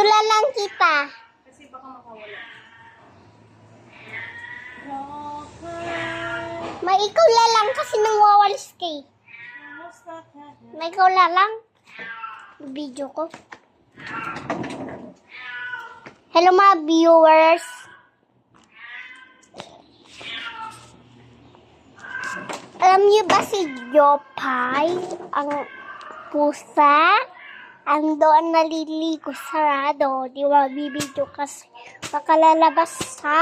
la lang kita. Kasi baka makawala. May ikaw la lang kasi nang wawalis kay. May ikaw la lang. Video ko. Hello mga viewers. Alam niyo ba si Jopay, ang pusa, ang doon naliligo sarado. Di ba bibidyo kasi makalalabas sa.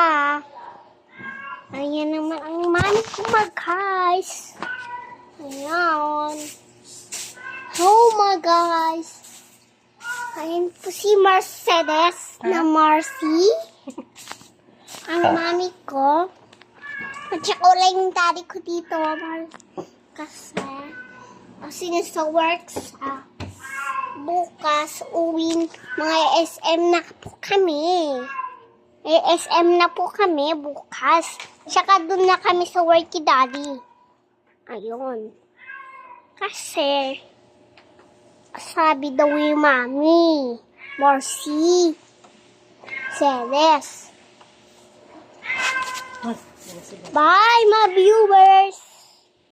Ayan naman ang mami ko guys. Ayan. Oh my guys. Ayan po si Mercedes na Marcy. Ang mami ko. At saka wala yung daddy ko dito. Kasi nasa works. Bukas, uwing mga SM na po kami. SM na po kami bukas. Saka doon na kami sa work ni daddy. Ayun. Kasi, sabi daw yung mami, Marcy, Celes. Bye, mga viewers!